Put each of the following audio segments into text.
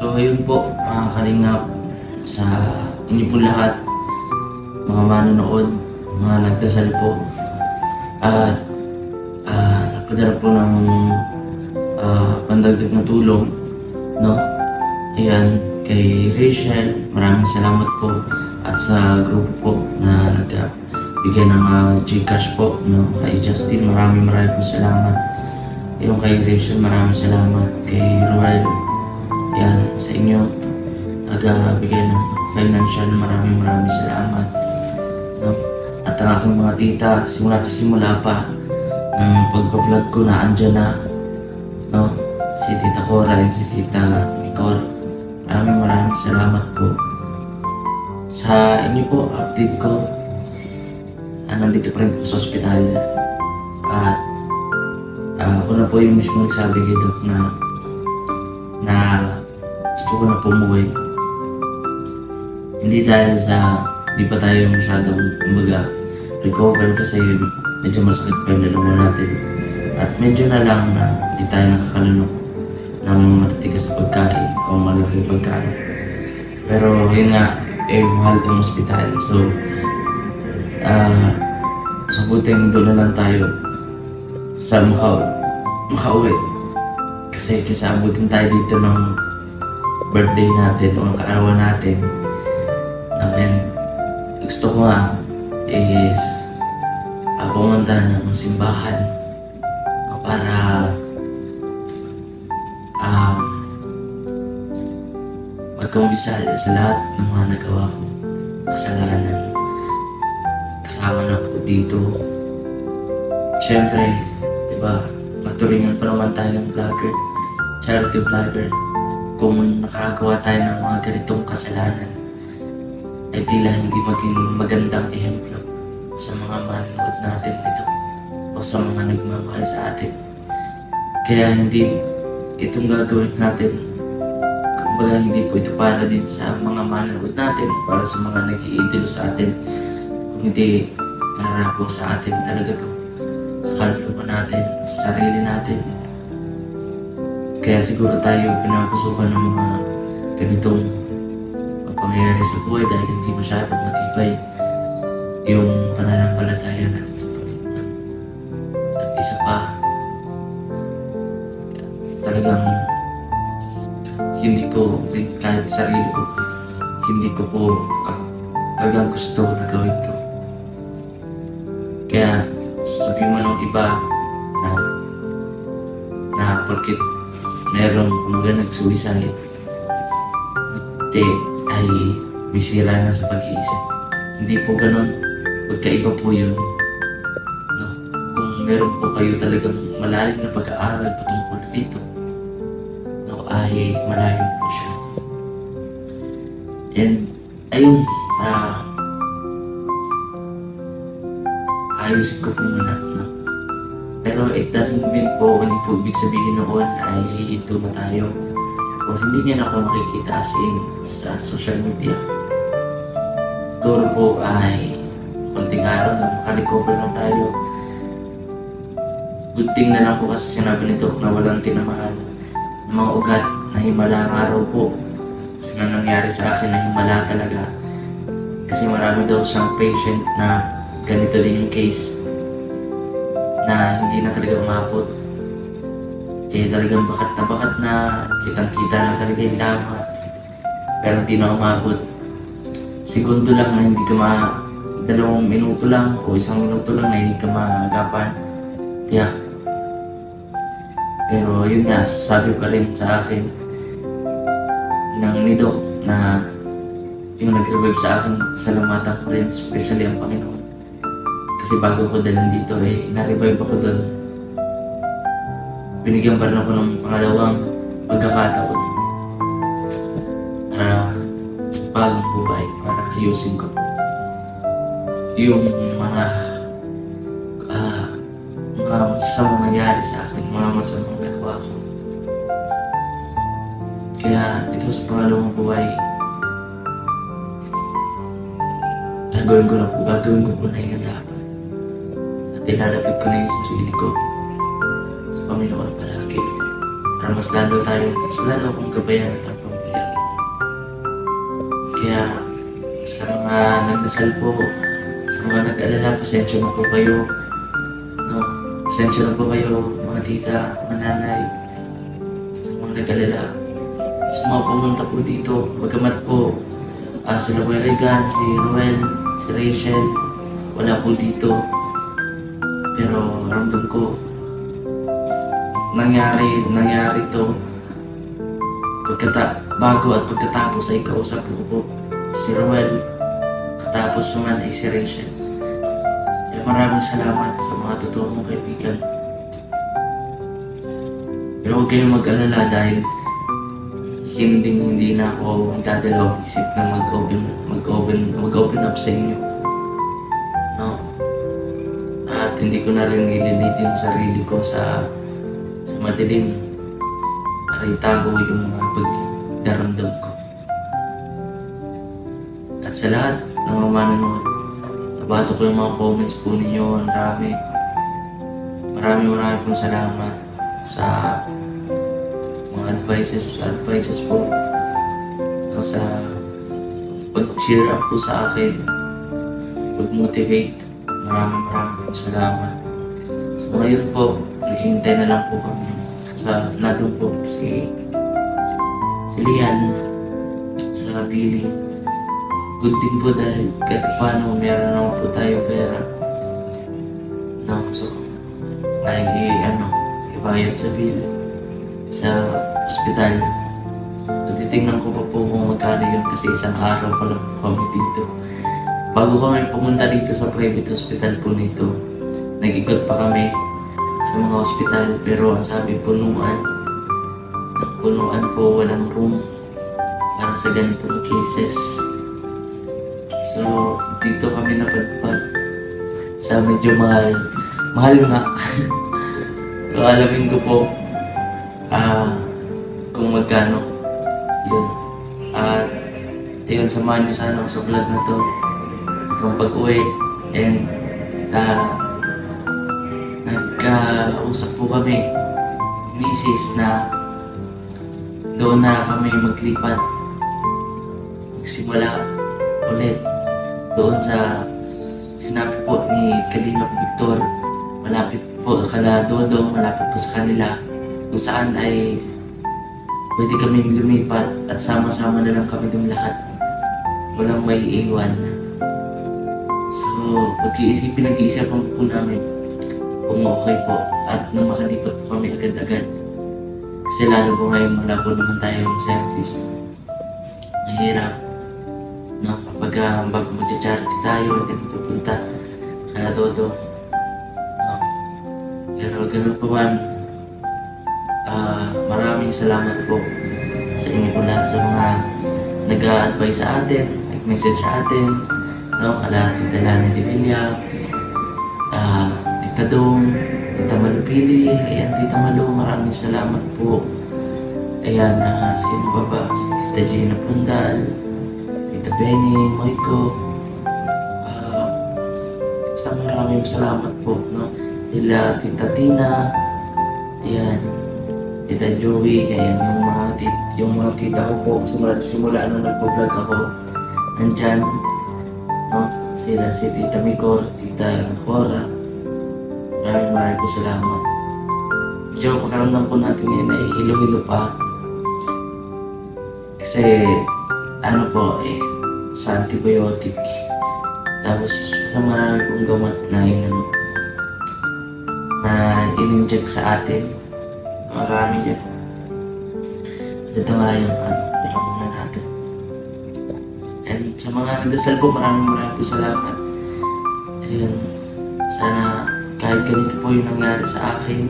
So ayun po mga kalingap, sa inyo po lahat, mga manonood, mga nagdasal po at nagpadala po ng pandagdag na tulong, no? Ayan, kay Rachel, maraming salamat po, at sa grupo po na nagbigay ng Gcash po, no? Kay Justin, maraming po salamat. Yung kay Rachel, maraming salamat. Kay Roel, yan, sa inyo, nagbigay ng financial, maraming salamat, no? At ang aking mga tita, simula pa ng pagpa-vlog ko na andyan na, no? Si Tita Cora and si Tita Nicole, maraming salamat po. Sa inyo po, update ko, nandito pa rin po sa ospital, at ako na po yung mismo nagsabi kay Doc na gusto ko na po umuwi. Hindi dahil sa di pa tayo masyadong recover, kasi medyo masakit pa yung lalaman natin. At medyo na lang na hindi tayo nakakalunok ng matatigas na pagkain o malaking pagkain. Pero yun nga, mahal itong ospital. So, sa buting doon na lang tayo sa makauwi. Kasi abutin tayo dito ng birthday natin o kaarawan natin. And gusto ko nga is pumunta ng simbahan para magkumbisal sa lahat ng mga nagawa ko kasalanan. Kasama na po dito. Siyempre, diba, naturingan pa naman tayong vlogger, charity vlogger. Kung nakagawa tayo ng mga ganitong kasalanan, ay tila hindi maging magandang ehemplo sa mga manonood natin ito o sa mga nagmamahal sa atin. Kaya hindi itong gagawin natin, kumbaga hindi po ito para din sa mga manonood natin, para sa mga nag-iidolo sa atin, kung hindi para po sa atin talaga to, sa kaluluwa natin, sa sarili natin. Kaya siguro tayo pinapasukan ng mga ganitong pangyayari sa buhay dahil hindi masyadong matibay yung pananampalataya natin sa Panginoon. At isa pa, talagang hindi ko, kahit sarili ko, hindi ko po talagang gusto na gawin to. Kaya sabi mo ng iba na porkit merong kumaga nag-suicide, ay may sira na sa pag-iisip. Hindi po ganun. Pagkaiba po yun. No? Kung meron po kayo talagang malalim na pag-aaral patungkol dito, no, ay malayo po siya. And ayun, ayusin ko po muna. No? Pero it doesn't mean po, hindi po ibig sabihin noon ay hihinto na tayo o hindi niya na ako makikita as in sa social media. Siguro po ay konting araw na makarecover lang tayo. Good thing na lang po kasi sinabi ni Doc na walang tinamaan ng mga ugat na himala ang araw po. Kasi na nangyari sa akin na himala talaga. Kasi marami daw siyang patient na ganito din yung case na hindi na talaga umabot. Talagang bakat na, kitang-kita na talaga yung lama, pero hindi na umabot. Segundo lang na hindi ka 2 minuto lang o 1 minuto lang na hindi ka maagapan, tiyak. Pero yun nga, sabi pa rin sa akin ng ni Doc na yung nag-revive sa akin, salamatan ko rin, especially ang Panginoon. Kasi bago ko dalhin dito, na-revive ako doon. Binigyan pa rin ako ng pangalawang pagkakataon para bagong buhay, para ayusin ko yung mga masamang nangyari sa akin, mga masamang nagawa ko. Kaya ito sa pangalawang buhay, gagawin ko po na yung dapat. At ilalapit ko na yung sarili ko sa Panginoon palagi. Para mas lalo akong gabayan at ang pamilya Kaya sa mga nagdasal po, sa mga nag-alala, pasensya na po kayo. No? Pasensya na po kayo, mga tita, mga nanay, sa mga nag-alala. Sa mga pumunta po dito, magamat po, si Noel Regan, si Ruel, si Rachel, wala po dito. Pero ramdam ko, nangyari to bago at pagkatapos ay kausap ko po si Ruel, katapos naman ay si Rachel. Kaya maraming salamat sa mga totoo mong kaibigan. Pero huwag kayong mag-alala dahil hindi na ako magdadalawang isip na mag-open up sa inyo. No? At hindi ko na rin nililit yung sarili ko sa madilim para itago yung mga pagdaramdam ko. At sa lahat ng mga manonood, nabasa ko yung mga comments po ninyo. Ang dami. Maraming pong salamat sa mga advices po. Sa pag-cheer up po sa akin, pag-motivate. Maraming pong salamat. So ngayon po, naghihintay na lang po kami sa natin po si Lian sa billing. Good din po dahil kahit paano meron naman po tayo pera. No, so ay ibayad sa bill sa ospital. Titingnan ko pa po kung magkano yun kasi isang araw pa lang po kami dito. Bago kami pumunta dito sa private hospital po nito, nag-ikot pa kami sa mga ospital, pero ang sabi punuan po, walang room para sa ganitong cases. So dito kami napadpad sa medyo mahal nga. So alamin ko po kung magkano yun. At yun, samahan niyo sana ako sa vlog na to kung pag-uwi. And nagkausap po kami misis na doon na kami maglipat, magsimula ulit doon sa sinabi po ni Kalingap Victor, malapit po kala Dodong, malapit po sa kanila, kung saan ay pwede kaming lumipat at sama-sama na lang kami doon lahat, walang may iwan. So pinag-iisipan po namin kung okay po at nang makalipat po kami agad-agad. Kasi lalo po ngayon wala po naman tayo yung service. Mahirap. No? Kapag mag-charity tayo, hindi mo pupunta kala todo. No? Pero ganun po man, maraming salamat po sa inyo po lahat sa mga nag-a-advise sa atin, nag-message sa atin. No? Kala Tita Lani de Villa, Tita Dong, Tita Malupili, ayan Tita Malu, maraming salamat po. Ayan, sino ba ba? Tita Gina Pundal, Tita Benny, Moiko, basta maraming salamat po, no? Sila Tita Tina, ayan, Tita Joey, ayan, yung mga tita ko po, simula nung nagpo-vlog ako, nandyan, no? Sila si Tita Mikor, Tita Cora, maraming po salamat. Medyo pakaramdam po natin ngayon ay hilo-hilo pa. Kasi, sa antibiotic. Tapos, sa marami pong gamot na in-inject sa atin. Marami dyan. Ito nga yung alam na natin. And sa mga nagdasal po, maraming po salamat. Ayun, sana kahit ganito po yung nangyari sa akin,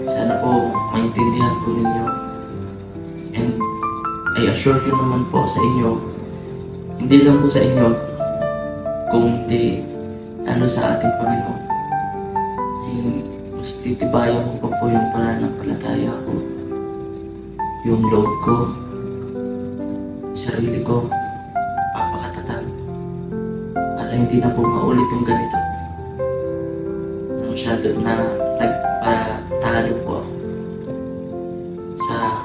sana po maintindihan po ninyo. And I assure you naman po sa inyo, hindi lang po sa inyo, kung hindi sa ating Panginoon. Mas titibayan ko pa po yung pananampalataya ko, yung loob ko, yung sarili ko, papakatatag para hindi na po maulit yung ganito. Masyado na nagpatalo po ako sa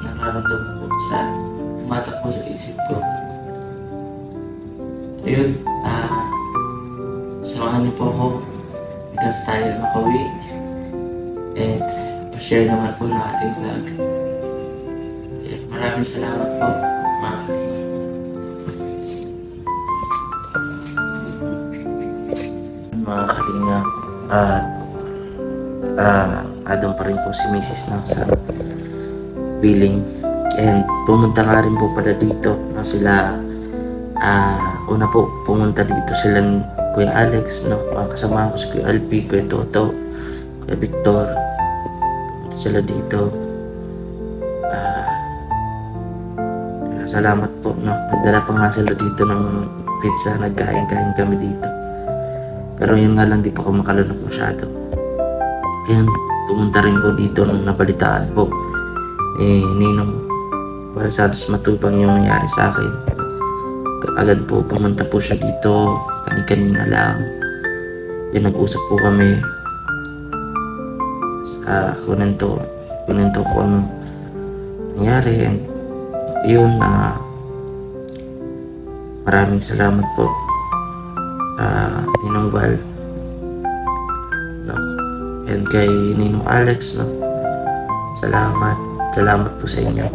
nararamdaman ko, sa tumatakbo sa isip ko. ayun, samahan niyo po ako hanggang sa tayo makauwi. And pa-share naman po ng ating vlog. Ayun, maraming salamat po mga kalingap. Mga kalingap, at adong pa rin po si Mrs. na sa billing. And pumunta nga rin po pala dito na sila. Una po pumunta dito sila ni Kuya Alex, no? Mga kasama ko si Kuya Alpi, Kuya Toto, Kuya Victor. Pumunta sila dito. Salamat po, no? Nagdala pa nga sila dito ng pizza. Nagkain-kain kami dito. Pero yun nga lang, di pa ako makalunok masyado. Ayan, pumunta rin po dito nung nabalitaan po Ninong Balasados Matubang yung nangyari sa akin. Agad po pumunta po siya dito, kanina lang. Yan, nag-usap po kami sa kunento ko ano nangyari. And yun, maraming salamat po Ninong Val, no? And kay Ninong Alex, no? Salamat po sa inyo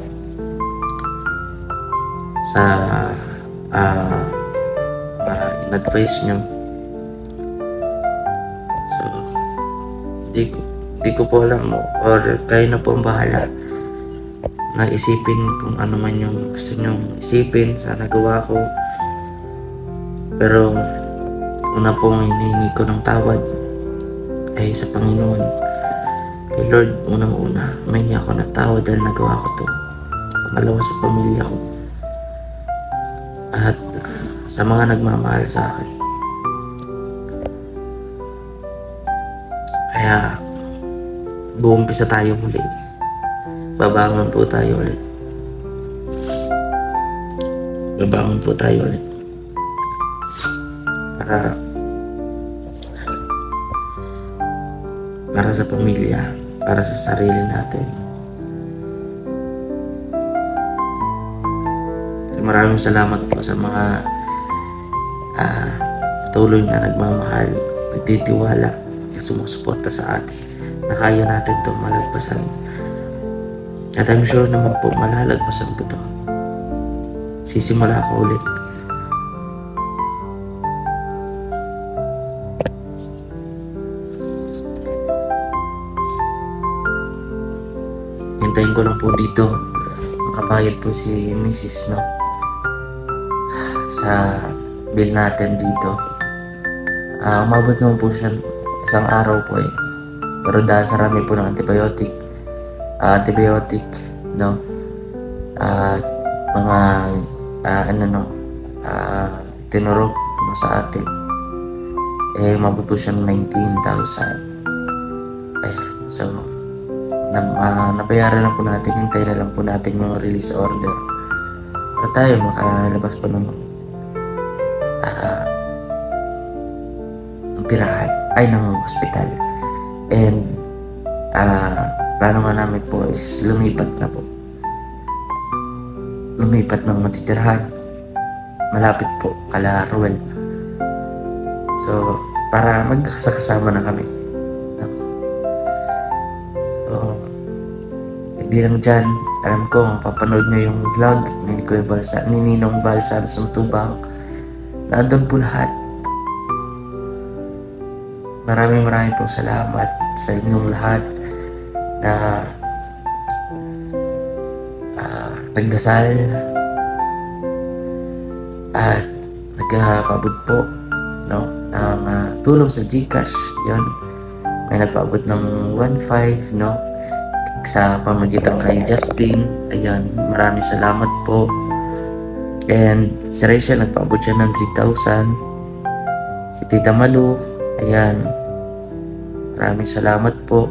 sa in-advise nyo. So, di ko po alam, or kayo na po ang bahala na isipin kung ano man yung gusto nyo isipin sa nagawa ko. Pero una pong hinihingi ko ng tawad ay sa Panginoon. Kay Lord, unang-una, humingi ako ng tawad dahil nagawa ko to. Pangalawa, sa pamilya ko. At sa mga nagmamahal sa akin. Kaya, buumpisa tayo muli. Babangon po tayo ulit. Babangon po tayo ulit. Para sa pamilya, para sa sarili natin. Maraming salamat po sa mga patuloy na nagmamahal, nagtitiwala, at sumusuporta sa atin na kaya natin itong malagpasan. At I'm sure naman po malalagpasan ko to. Sisimula ako ulit. Hintayin ko lang po dito makapayad po si Mrs. no sa bill natin dito. Umabot naman po siya isang araw po pero dahil sa rami po ng antibiotic no mga tinurok no, sa atin umabot po siya ng 19,000. Ayan, so nabayaran lang po natin. Hintay na lang po natin yung release order para tayo makalabas po ng tirahan ng hospital. And plano nga namin po is lumipat ng matitirahan malapit po kala Ruel. So para magkasama na kami. Hindi lang dyan, alam ko mapapanood nyo yung vlog ni Ninong Balasados Matubang. Nandun po lahat. Maraming pong salamat sa inyong lahat na nagdasal at nagpabot po no, ng tulong sa GCash. Yun, may nagpabot ng 1,500 no, sa pamagitan kay Justin. Ayan, maraming salamat po. And si Rachel nagpaabot siya ng 3,000. Si Tita Malu, ayan, maraming salamat po.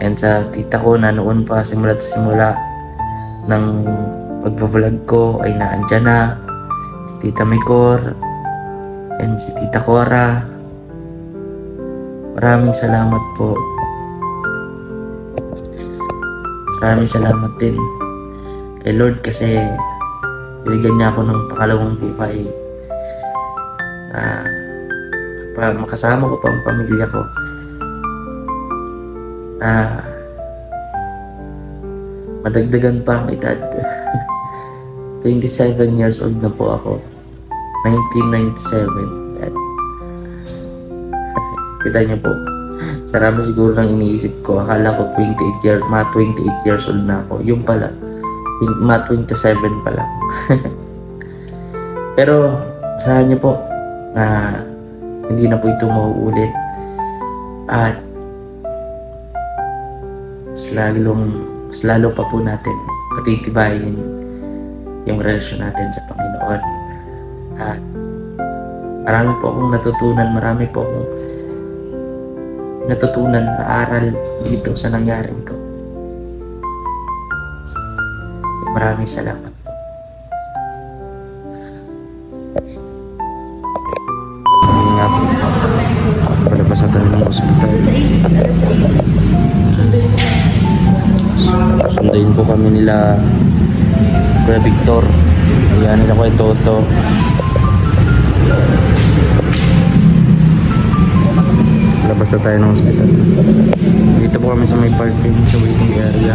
And sa tita ko na noon pa simula ng pagbablog ko ay naandyan na, si Tita Mikor and si Tita Cora. Maraming salamat po. Maraming salamat din kay Lord kasi binigyan niya ako ng pangalawang buhay na makasama ko pa ang pamilya ko na madagdagan pa ang edad. 27 years old na po ako. 1997. At kita niyo po, sarami siguro lang iniisip ko. Akala ko 28 years old na ako. Yung pala, 27 pa lang. Pero, sahan niyo po na hindi na po ito mauulit. At mas lalo pa po natin patitibayin yung relasyon natin sa Panginoon. At marami po akong natutunan na aral dito sa nangyaring to. Maraming salamat po. Hindi nga po. Palabas na tayo ng ospital. Sundayin po kami nila Kuya Victor. Ayan nila Kuya Toto. Labas na tayo ng ospital. Dito po kami sa may parking sa waiting area.